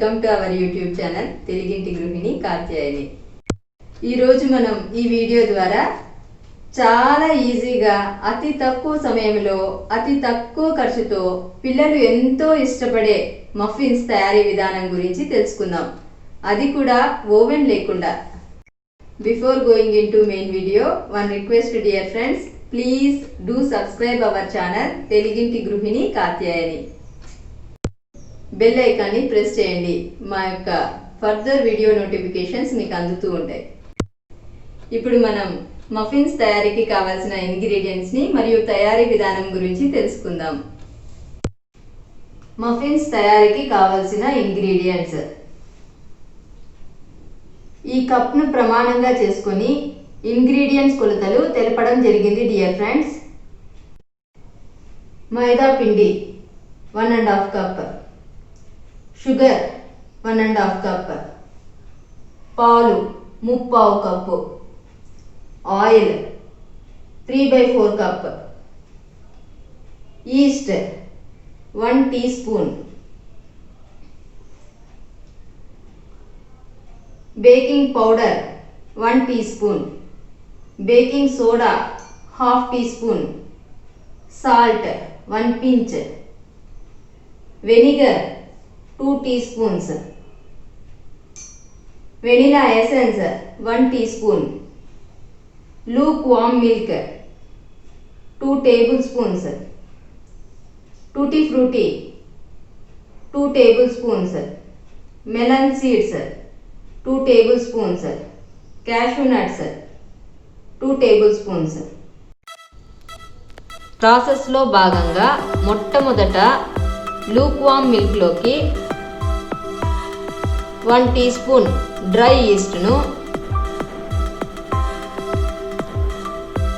Welcome to our YouTube channel తెలుగింటి గృహిణి కాత్యాయని. ఈరోజు మనం ఈ వీడియో ద్వారా చాలా ఈజీగా అతి తక్కువ సమయంలో అతి తక్కువ ఖర్చుతో పిల్లలు ఎంతో ఇష్టపడే మఫిన్స్ తయారీ విధానం గురించి తెలుసుకుందాం, అది కూడా ఓవెన్ లేకుండా. Before going in to main video, one request dear friends, please do subscribe our channel తెలుగింటి గృహిణి కాత్యాయని. బెల్ ఐకాన్ని ప్రెస్ చేయండి, మా యొక్క ఫర్దర్ వీడియో నోటిఫికేషన్స్ మీకు అందుతూ ఉంటాయి. ఇప్పుడు మనం మఫిన్స్ తయారీకి కావాల్సిన ఇంగ్రీడియంట్స్ని మరియు తయారీ విధానం గురించి తెలుసుకుందాం. మఫిన్స్ తయారీకి కావాల్సిన ఇంగ్రీడియంట్స్: ఈ కప్ను ప్రమాణంగా చేసుకొని ఇంగ్రీడియంట్స్ కొలతలు తెలపడం జరిగింది డియర్ ఫ్రెండ్స్. మైదా పిండి 1.5 కప్, షుగర్ 1.5 కప్, పాలు 3/4 cup, oil 3/4 cup, yeast 1 teaspoon, baking powder 1 teaspoon, baking soda 1/2 teaspoon, salt 1 pinch, vinegar 2 teaspoons, vanilla essence 1 teaspoon, lukewarm milk 2 tablespoons, tutti frutti 2 tablespoons, melon seeds 2 tablespoons, cashew nuts 2 tablespoons. ప్రాసెస్లో భాగంగా మొట్టమొదట lukewarm మిల్క్లోకి 1 teaspoon dry ఈస్ట్ను,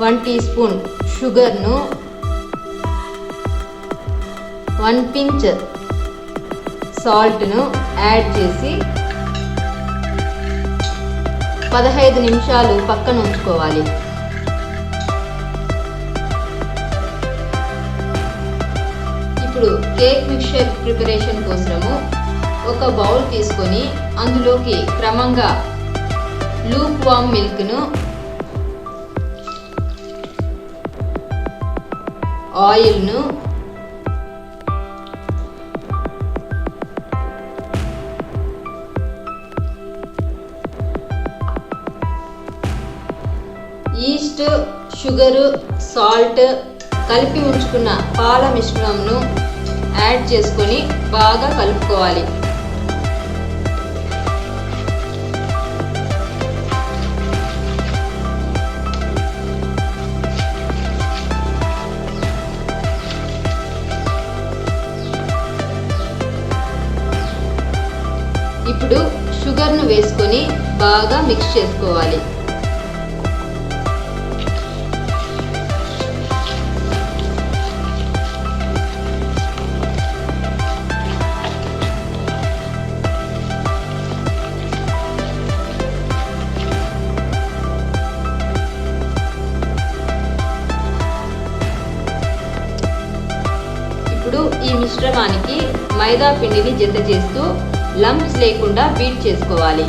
1 teaspoon షుగర్ను, 1 pinch సాల్ట్ను add చేసి 15 నిమిషాలు పక్కన ఉంచుకోవాలి. ఇప్పుడు కేక్ మిక్చర్ ప్రిపరేషన్ కోసము ఒక బౌల్ తీసుకొని అందులోకి క్రమంగా లూక్ వామ్ మిల్క్ను, ఆయిల్ను, ఈస్ట్, షుగరు, సాల్ట్ కలిపి ఉంచుకున్న పాల మిశ్రమంను యాడ్ చేసుకొని బాగా కలుపుకోవాలి. ఇప్పుడు షుగర్ను వేసుకొని బాగా మిక్స్ చేసుకోవాలి. ఇప్పుడు ఈ మిశ్రమానికి మైదా పిండిని జత చేస్తూ లంప్స్ లేకుండా బీట్ చేసుకోవాలి.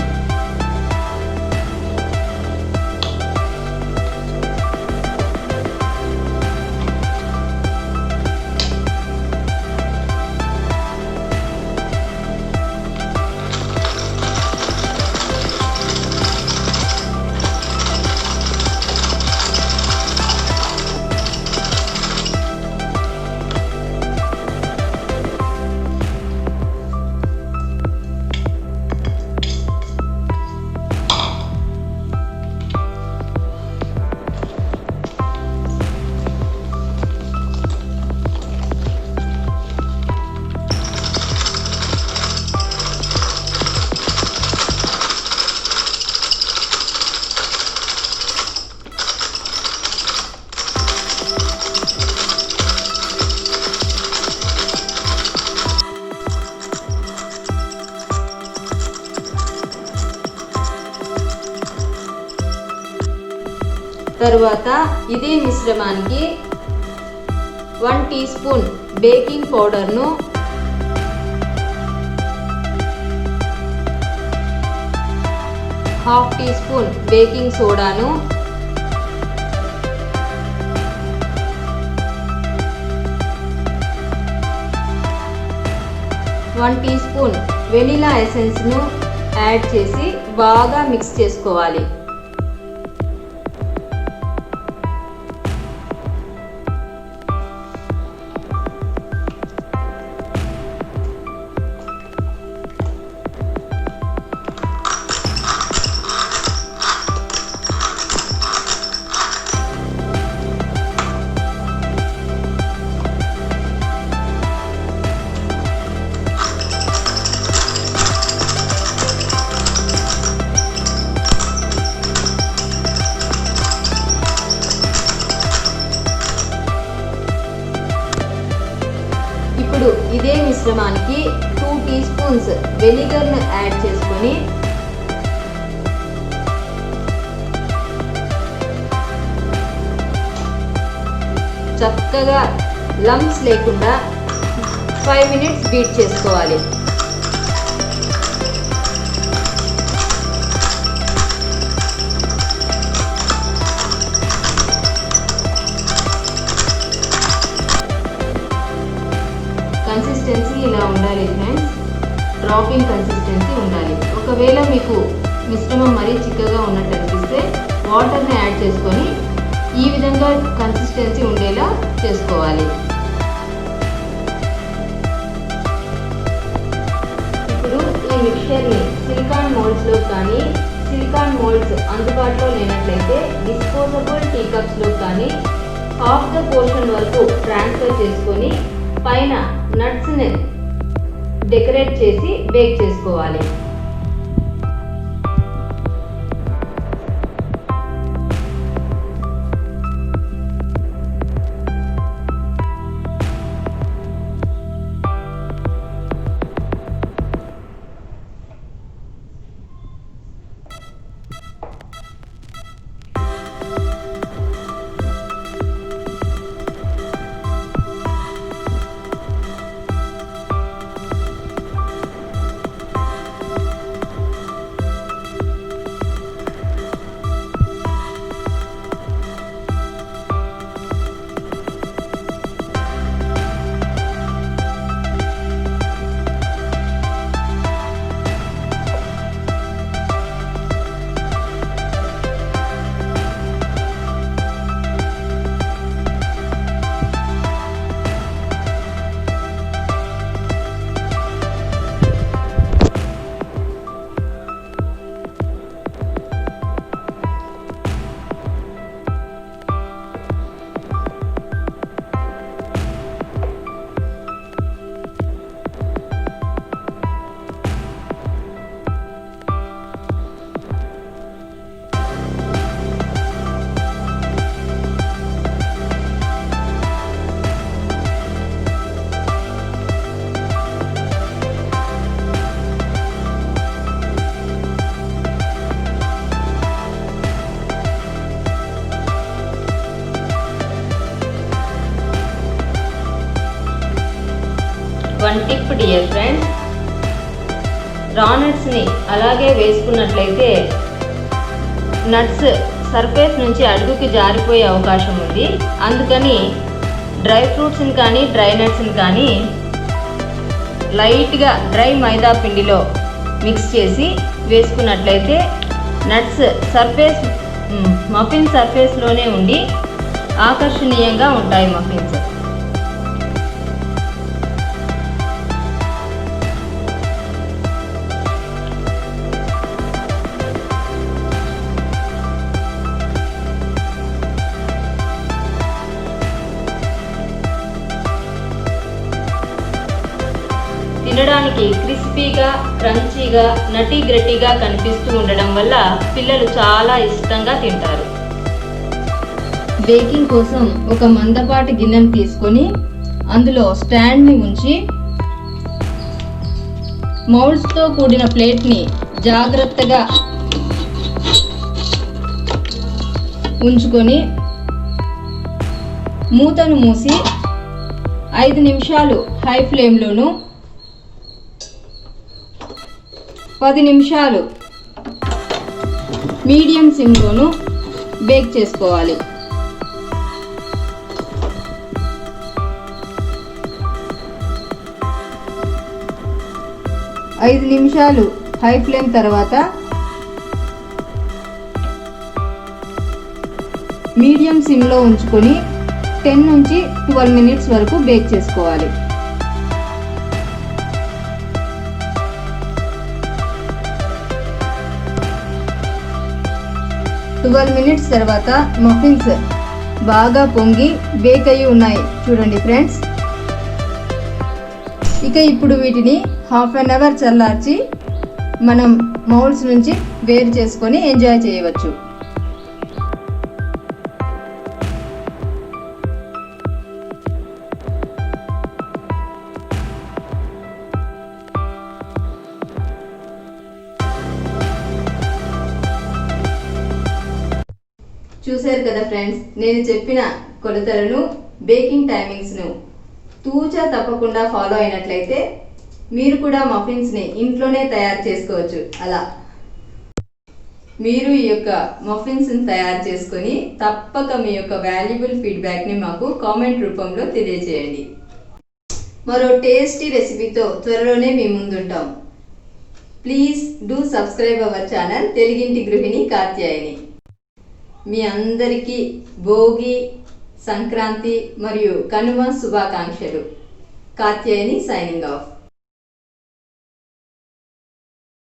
తరువాత ఇదే మిశ్రమానికి 1 టీ స్పూన్ బేకింగ్ పౌడర్ను, హాఫ్ టీ స్పూన్ బేకింగ్ సోడాను, 1 టీ స్పూన్ వెనిలా ఎసెన్స్ను యాడ్ చేసి బాగా మిక్స్ చేసుకోవాలి. ఇప్పుడు ఇదే మిశ్రమానికి 2 టీ స్పూన్స్ వెనిగర్ను యాడ్ చేసుకొని చక్కగా లంప్స్ లేకుండా 5 మినిట్స్ బీట్ చేసుకోవాలి. కన్సిస్టెన్సీ ఇలా ఉండాలి ఫ్రెండ్స్, డ్రాపింగ్ కన్సిస్టెన్సీ ఉండాలి. ఒకవేళ మీకు మిశ్రమం మరీ చిక్కగా ఉన్నట్టు అనిపిస్తే వాటర్ని యాడ్ చేసుకొని ఈ విధంగా కన్సిస్టెన్సీ ఉండేలా చేసుకోవాలి. ఇప్పుడు ఈ మిక్చర్ని సిలికాన్ మోల్డ్స్లో కానీ, సిలికాన్ మోల్డ్స్ అందుబాటులో లేనట్లయితే డిస్పోజబుల్ టీ కప్స్లో కానీ హాఫ్ ద పోర్షన్ వరకు ట్రాన్స్ఫర్ చేసుకొని పైన నట్స్ని డెకరేట్ చేసి బేక్ చేసుకోవాలి. వన్ టిప్ డియర్ ఫ్రెండ్స్, రా నట్స్ని అలాగే వేసుకున్నట్లయితే నట్స్ సర్ఫేస్ నుంచి అడుగుకి జారిపోయే అవకాశం ఉంది. అందుకని డ్రై ఫ్రూట్స్ని కానీ డ్రై నట్స్ని కానీ లైట్గా డ్రై మైదా పిండిలో మిక్స్ చేసి వేసుకున్నట్లయితే నట్స్ సర్ఫేస్ మఫిన్ సర్ఫేస్లోనే ఉండి ఆకర్షణీయంగా ఉంటాయి మఫిన్స్. తినడానికి క్రిస్పీగా, క్రంచీగా, నటీ గ్రెట్టీగా కనిపిస్తూ ఉండడం వల్ల పిల్లలు చాలా ఇష్టంగా తింటారు. బేకింగ్ కోసం ఒక మందపాటి గిన్నెను తీసుకొని అందులో స్టాండ్ని ఉంచి మౌల్డ్స్తో కూడిన ప్లేట్ని జాగ్రత్తగా ఉంచుకొని మూతను మూసి 5 నిమిషాలు హై ఫ్లేమ్లోను 10 నిమిషాలు మీడియం సిమ్లోను బేక్ చేసుకోవాలి. ఐదు నిమిషాలు హై ఫ్లేమ్ తర్వాత మీడియం సిమ్లో ఉంచుకొని 10 నుంచి 12 మినిట్స్ వరకు బేక్ చేసుకోవాలి. 12 మినిట్స్ తర్వాత మఫిన్స్ బాగా పొంగి బేక్ అయ్యి ఉన్నాయి చూడండి ఫ్రెండ్స్. ఇక ఇప్పుడు వీటిని హాఫ్ అన్ అవర్ చల్లార్చి మనం మౌల్డ్స్ నుంచి వేరు చేసుకొని ఎంజాయ్ చేయవచ్చు. చూశారు కదా ఫ్రెండ్స్, నేను చెప్పిన కొలతలను, బేకింగ్ టైమింగ్స్ను తూచా తప్పకుండా ఫాలో అయినట్లయితే మీరు కూడా మఫిన్స్ని ఇంట్లోనే తయారు చేసుకోవచ్చు. అలా మీరు ఈ యొక్క మఫిన్స్ని తయారు చేసుకొని తప్పక మీ యొక్క వాల్యుబుల్ ఫీడ్బ్యాక్ని మాకు కామెంట్ రూపంలో తెలియజేయండి. మరో టేస్టీ రెసిపీతో త్వరలోనే మీ ముందుంటాం. Please do subscribe our channel తెలుగింటి గృహిణి కాత్యాయని. మీ అందరికీ భోగి, సంక్రాంతి మరియు కనుమ శుభాకాంక్షలు. Katyayani signing off.